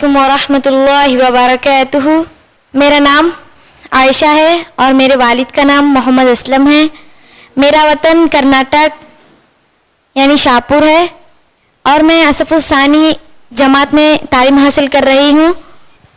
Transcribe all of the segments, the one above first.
علیکم ورحمۃ اللہ وبرکاتہ. میرا نام عائشہ ہے اور میرے والد کا نام محمد اسلم ہے. میرا وطن کرناٹک یعنی شاہپور ہے اور میں اصف الثانی جماعت میں تعلیم حاصل کر رہی ہوں.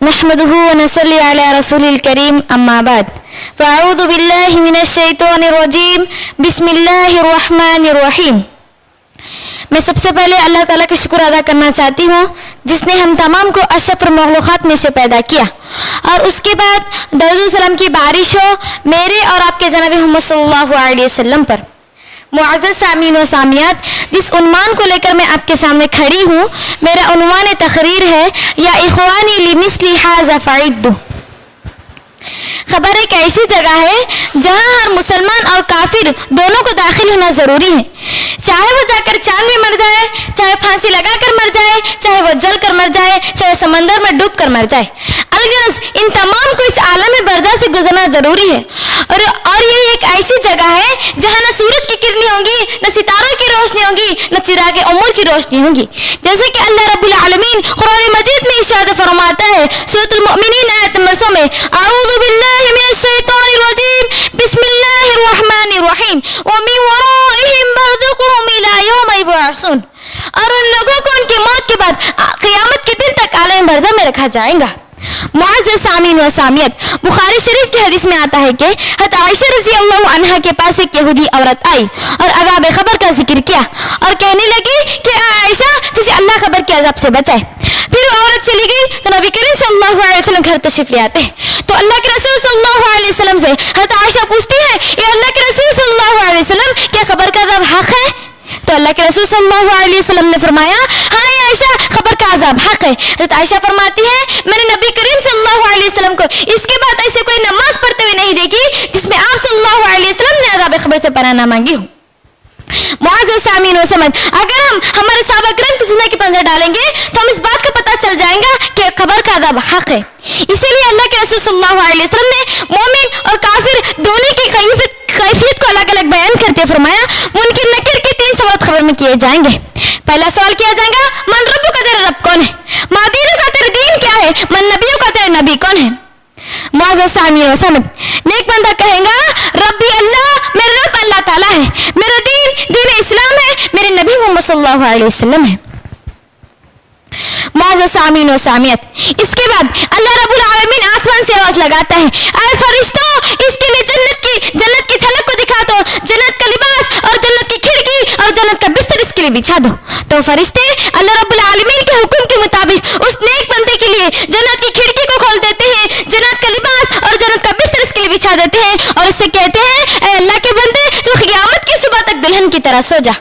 نحمدہ ونصلی علی رسول الکریم اما بعد فاعوذ باللہ من الشیطان الرجیم بسم اللہ الرحمن الرحیم. میں سب سے پہلے اللہ تعالیٰ کا شکر ادا کرنا چاہتی ہوں جس نے ہم تمام کو اشرف المخلوقات میں سے پیدا کیا، اور اس کے بعد درود و سلام کی بارش ہو میرے اور آپ کے جناب محمد صلی اللہ علیہ وسلم پر. معزز سامعین و سامعات، جس عنوان کو لے کر میں آپ کے سامنے کھڑی ہوں، میرا عنوان تقریر ہے یا اخوانی لمثل ھذا فاعدوا. خبر ایک ایسی جگہ ہے جہاں ہر مسلمان اور کافر دونوں کو داخل ہونا ضروری ہے، چاہے وہ جا کر چاند میں مر جائے، چاہے پھانسی لگا کر مر جائے، چاہے وہ جل کر مر جائے، چاہے وہ سمندر میں ڈوب کر مر جائے. الغرض ان تمام کو اس عالم برزخ سے گزرنا ضروری ہے. اور یہ ایک ایسی جگہ ہے جہاں نہ سورج کی کرنیں ہوں گی، نہ ستاروں کی روشنی ہوگی، نہ چراغ عمر کی روشنی ہوگی. جیسے کہ اللہ رب العالمین قرآن مجید میں ارشاد فرماتا ہے سورۃ المؤمنین آیت نمبر 100 میں، اعوذ باللہ من الشیطان الرجیم بسم اللہ الرحمن الرحیم ومن ورائہم برزخ الی یوم یبعثون. اور ان لوگوں کو ان کی موت کے بعد قیامت کے دن تک عالم برزخ میں رکھا جائے گا. معزز سامعین و سامعات، بخاری شریف کی حدیث میں آتا ہے کہ حضرت عائشہ رضی اللہ عنہا کے پاس ایک یہودی عورت آئی اور عذاب قبر کا ذکر کیا اور کہنے لگی کہ عائشہ تجھے اللہ قبر کے عذاب سے بچائے. پھر وہ عورت چلی گئی تو نبی کریم صلی اللہ علیہ وسلم گھر تشریف لے آتے ہیں تو اللہ کے رسول صلی اللہ علیہ وسلم سے حضرت عائشہ پوچھتی ہے اے اللہ کے رسول صلی اللہ علیہ وسلم، کیا قبر کا عذاب حق ہے؟ تو اللہ کے رسول صلی اللہ علیہ وسلم نے فرمایا ہاں عائشہ، قبر کا عذاب حق ہے. حضرت عائشہ فرماتی ہے میں نے نبی کریم صلی اللہ علیہ وسلم کو اس کے بعد ایسے کوئی نماز پڑھتے ہوئے نہیں دیکھی جس میں آپ صلی اللہ علیہ وسلم نے عذاب قبر سے پناہ نہ مانگی ہو. معزز سامعین و سمجھ، اگر ہم ہمارے صحابہ کرام کی زندگی پر نظر ڈالیں گے تو ہم اس بات کا پتہ چل جائے گا کہ قبر کا عذاب حق ہے. اسی لیے اللہ کے رسول صلی اللہ علیہ وسلم نے مومن اور کافر دونوں کی کیفیت کو الگ الگ بیان کرتے فرمایا منکر نکیر کے 3 سوالات خبر میں کیے جائیں گے. پہلا سوال کیا جائے گا من ربو کا تیرا رب کون ہے، ما دینو کا تیرا دین کیا ہے، من نبیوں کا تیرا نبی کون ہے. معزز سامعین و سمجھ، نیک بندہ کہے گا ربی اللہ، میرا رب اللہ تعالیٰ ہے، میرا دین اسلام ہے، میرے نبی محمد صلی اللہ علیہ وسلم ہے. معزز سامعین و سامعات، اس کے بعد اللہ رب العالمین آسمان سے آواز لگاتا ہے اے فرشتوں، اس کے لیے جنت کی جھلک کو دکھا دو، جنت کا لباس اور جنت کی کھڑکی اور جنت کا بستر اس کے لیے بچھا دو. تو فرشتے اللہ رب العالمین کے حکم کے مطابق اس نیک بندے کے لیے جنت کی کھڑکی کو کھول دیتے ہیں، جنت کا لباس اور جنت کا بستر اس کے لیے بچھا دیتے ہیں اور اس سے کہتے ہیں اے اللہ کے بندے تو قیامت کی صبح تک دلہن کی طرح سو جا.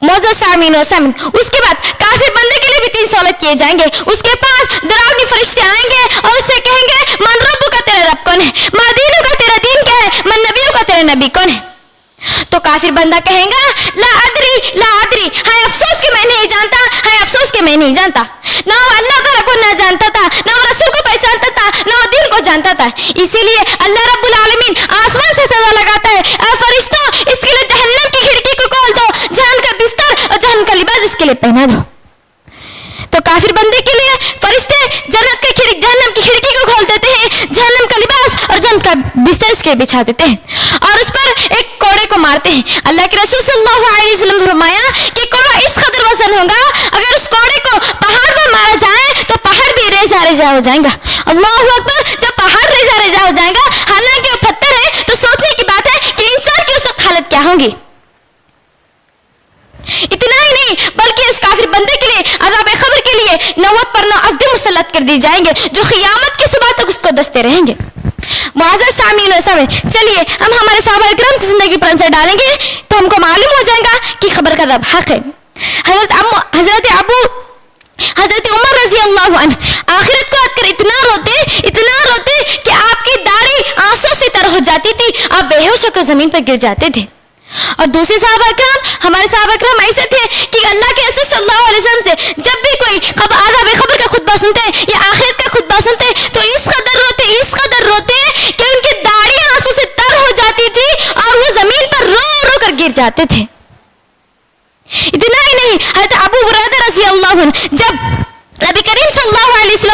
معزز سامعین و سامعات، اس کے بعد کافر بندے کے لیے بھی 3 سوالات کیے جائیں گے. اس کے پاس ڈراؤنی فرشتے آئیں گے اور اس سے کہیں گے من ربو کا تیرا رب کون ہے، ما دینو کا تیرا دین کیا ہے، من نبیوں کا تیرا نبی کون ہے. تو کافر بندہ کہیں گا لا ادری، ہائے افسوس کہ میں نہیں جانتا، ہائے افسوس کہ میں نہیں جانتا. نہ وہ اللہ تعالیٰ کو نہ جانتا تھا، نہ وہ رسول کو پہچانتا تھا، نہ وہ دین کو جانتا تھا. اسی لیے اللہ رب العالمین آسمان سے سزا لگاتا ہے اے فرشتوں، اس کے لیے جہنم کی کھڑکی کو کھول دو، جہنم کا بستر اور جہنم کا لباس اس کے لیے پہنا دو. تو کافر بندے کے لیے فرشتے جہنم کی کھڑکی کو کھول دیتے ہیں، جہنم کا لباس اور جہنم کا بستر اس کے بچھا دیتے ہیں اور اس پر ایک کوڑے کو مارتے ہیں. اللہ کے رسول صلی اللہ علیہ وسلم نے فرمایا کہ کوڑا اس قدر وزن ہوگا اگر اس کوڑے کو پہاڑ پر مارا جائے تو پہاڑ بھی ریزہ ہو جائے گا. اللہ اکبر، جب پہاڑ ریزہ ہو جائے گا، حالانکہ وہ پتھر ہے تو سوچنے کی بات ہے کہ انسان کی اس وقت حالت کیا ہوگی. اتنا ہی نہیں بلکہ اس کافر بندے کے لیے عذاب قبر کے لیے 90 پر 9 عذاب مسلط کر دی جائیں گے جو قیامت کی صبح تک اس کو دستے رہیں گے. معزز سامعین و سامعات، چلیے ہم ہمارے صحابہ کرام کی زندگی پر نظر ڈالیں گے تو ہم کو معلوم ہو جائے گا کہ قبر کا عذاب حق ہے. حضرت عمر رضی اللہ عنہ آخرت کو یاد کر اتنا روتے کہ آپ کی داڑھی آنسوں سے تر ہو جاتی تھی، آپ بے ہوش ہو کر زمین پر گر جاتے تھے. اور دوسرے صحابہ کرام، ہمارے صحابہ کرام ایسے تھے کہ اللہ کے رسول صلی اللہ علیہ وسلم سے جب بھی کوئی عذاب قبر کا خطبہ سنتے یا آخرت کا خطبہ سنتے تو اس قدر روتے کہ ان کی داڑھی آنسوں سے تر ہو جاتی تھی اور وہ زمین پر رو کر گر جاتے تھے. اتنا ہی نہیں، حضرت ابو ہریرہ رضی اللہ عنہ جب